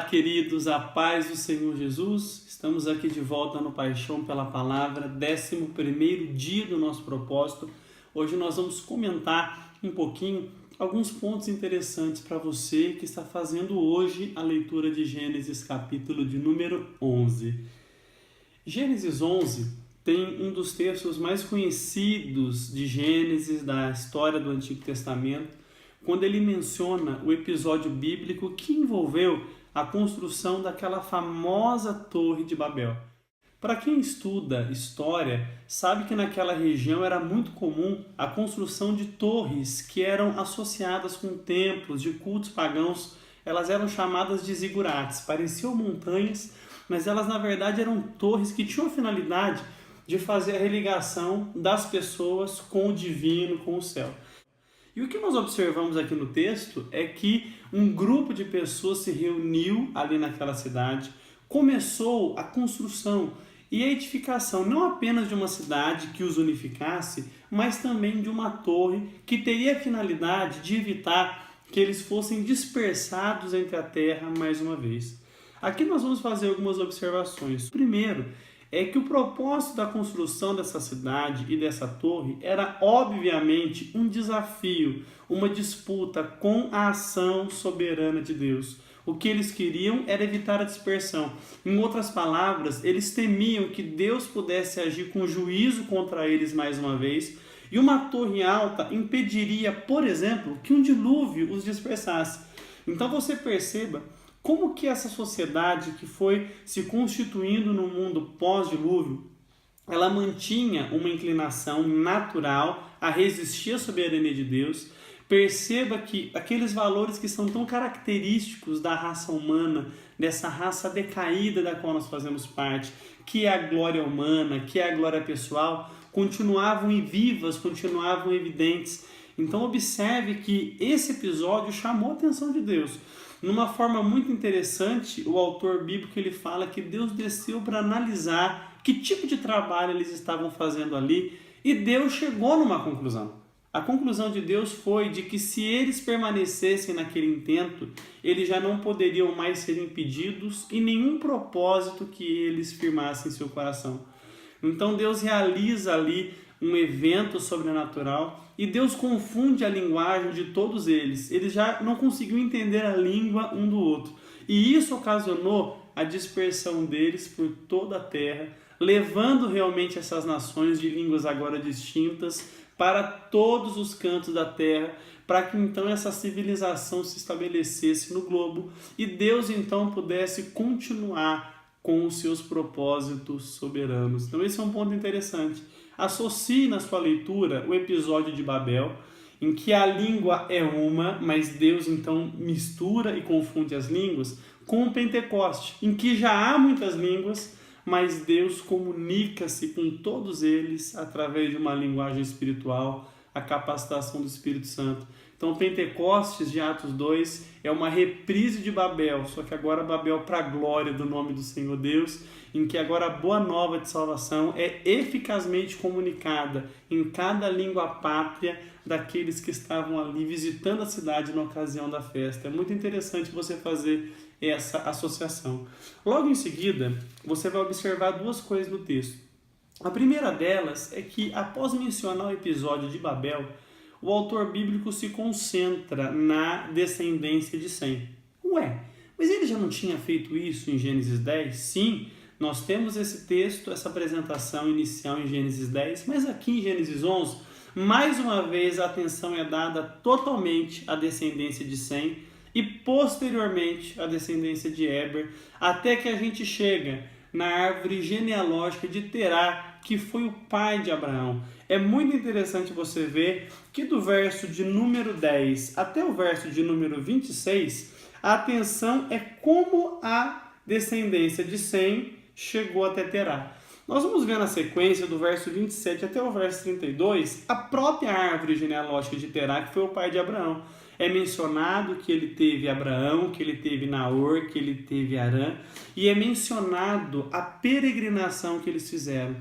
queridos, a paz do Senhor Jesus. Estamos aqui de volta no Paixão pela Palavra, 11º dia do nosso propósito. Hoje nós vamos comentar um pouquinho alguns pontos interessantes para você que está fazendo hoje a leitura de Gênesis, capítulo de número 11. Gênesis 11 tem um dos textos mais conhecidos de Gênesis, da história do Antigo Testamento, quando ele menciona o episódio bíblico que envolveu a construção daquela famosa Torre de Babel. Para quem estuda história, sabe que naquela região era muito comum a construção de torres que eram associadas com templos de cultos pagãos. Elas eram chamadas de zigurates, pareciam montanhas, mas elas na verdade eram torres que tinham a finalidade de fazer a religação das pessoas com o divino, com o céu. E o que nós observamos aqui no texto é que um grupo de pessoas se reuniu ali naquela cidade, começou a construção e a edificação não apenas de uma cidade que os unificasse, mas também de uma torre que teria a finalidade de evitar que eles fossem dispersados entre a terra mais uma vez. Aqui nós vamos fazer algumas observações. Primeiro, é que o propósito da construção dessa cidade e dessa torre era obviamente um desafio, uma disputa com a ação soberana de Deus. O que eles queriam era evitar a dispersão. Em outras palavras, eles temiam que Deus pudesse agir com juízo contra eles mais uma vez, e uma torre alta impediria, por exemplo, que um dilúvio os dispersasse. Então você perceba como que essa sociedade que foi se constituindo no mundo pós-dilúvio, ela mantinha uma inclinação natural a resistir à soberania de Deus. Perceba que aqueles valores que são tão característicos da raça humana, dessa raça decaída da qual nós fazemos parte, que é a glória humana, que é a glória pessoal, continuavam vivas, continuavam evidentes. Então observe que esse episódio chamou a atenção de Deus. Numa forma muito interessante, o autor bíblico ele fala que Deus desceu para analisar que tipo de trabalho eles estavam fazendo ali, e Deus chegou numa conclusão. A conclusão de Deus foi de que se eles permanecessem naquele intento, eles já não poderiam mais ser impedidos e nenhum propósito que eles firmassem em seu coração. Então Deus realiza ali um evento sobrenatural e Deus confunde a linguagem de todos eles. Eles já não conseguiam entender a língua um do outro. E isso ocasionou a dispersão deles por toda a terra, levando realmente essas nações de línguas agora distintas para todos os cantos da terra, para que então essa civilização se estabelecesse no globo e Deus então pudesse continuar com os seus propósitos soberanos. Então esse é um ponto interessante. Associe na sua leitura o episódio de Babel, em que a língua é uma, mas Deus então mistura e confunde as línguas, com o Pentecoste, em que já há muitas línguas, mas Deus comunica-se com todos eles através de uma linguagem espiritual, a capacitação do Espírito Santo. Então, Pentecostes de Atos 2 é uma reprise de Babel, só que agora Babel para a glória do nome do Senhor Deus, em que agora a boa nova de salvação é eficazmente comunicada em cada língua pátria daqueles que estavam ali visitando a cidade na ocasião da festa. É muito interessante você fazer essa associação. Logo em seguida, você vai observar duas coisas no texto. A primeira delas é que, após mencionar o episódio de Babel, o autor bíblico se concentra na descendência de Sem. Ué, mas ele já não tinha feito isso em Gênesis 10? Sim, nós temos esse texto, essa apresentação inicial em Gênesis 10, mas aqui em Gênesis 11, mais uma vez a atenção é dada totalmente à descendência de Sem e posteriormente à descendência de Éber, até que a gente chega na árvore genealógica de Terá, que foi o pai de Abraão. É muito interessante você ver que do verso de número 10 até o verso de número 26, a atenção é como a descendência de Sem chegou até Terá. Nós vamos ver na sequência do verso 27 até o verso 32, a própria árvore genealógica de Terá, que foi o pai de Abraão. É mencionado que ele teve Abraão, que ele teve Naor, que ele teve Harã, e é mencionado a peregrinação que eles fizeram.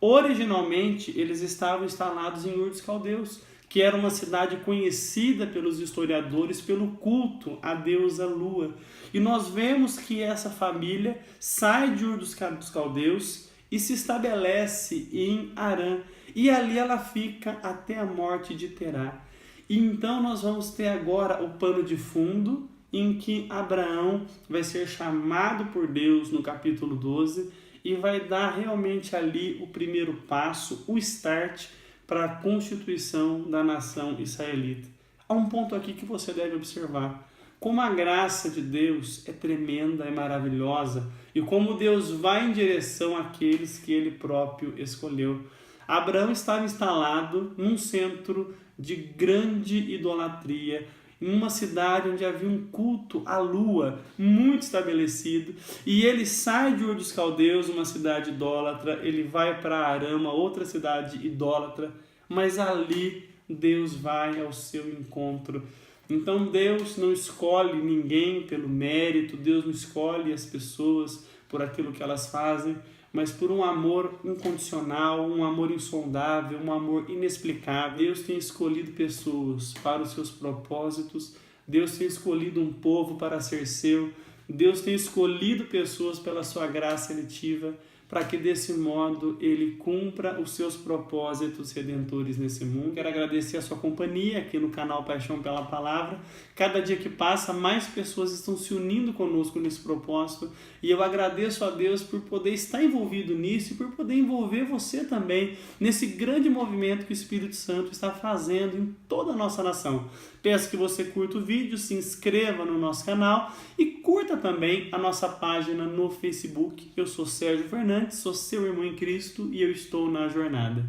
Originalmente, eles estavam instalados em Ur dos Caldeus, que era uma cidade conhecida pelos historiadores pelo culto à deusa Lua. E nós vemos que essa família sai de Ur dos Caldeus e se estabelece em Harã. E ali ela fica até a morte de Terá. E então nós vamos ter agora o pano de fundo em que Abraão vai ser chamado por Deus no capítulo 12 e vai dar realmente ali o primeiro passo, o start para a constituição da nação israelita. Há um ponto aqui que você deve observar. Como a graça de Deus é tremenda, é maravilhosa, e como Deus vai em direção àqueles que Ele próprio escolheu. Abraão estava instalado num centro de grande idolatria, em uma cidade onde havia um culto à lua muito estabelecido, e ele sai de Ur dos Caldeus, uma cidade idólatra, ele vai para Harã, uma outra cidade idólatra, mas ali Deus vai ao seu encontro. Então Deus não escolhe ninguém pelo mérito, Deus não escolhe as pessoas por aquilo que elas fazem, mas por um amor incondicional, um amor insondável, um amor inexplicável. Deus tem escolhido pessoas para os seus propósitos, Deus tem escolhido um povo para ser seu, Deus tem escolhido pessoas pela sua graça seletiva, para que desse modo Ele cumpra os seus propósitos redentores nesse mundo. Quero agradecer a sua companhia aqui no canal Paixão pela Palavra. Cada dia que passa, mais pessoas estão se unindo conosco nesse propósito, e eu agradeço a Deus por poder estar envolvido nisso e por poder envolver você também nesse grande movimento que o Espírito Santo está fazendo em toda a nossa nação. Peço que você curta o vídeo, se inscreva no nosso canal e curta também a nossa página no Facebook. Eu sou Sérgio Fernandes, sou seu irmão em Cristo e eu estou na jornada.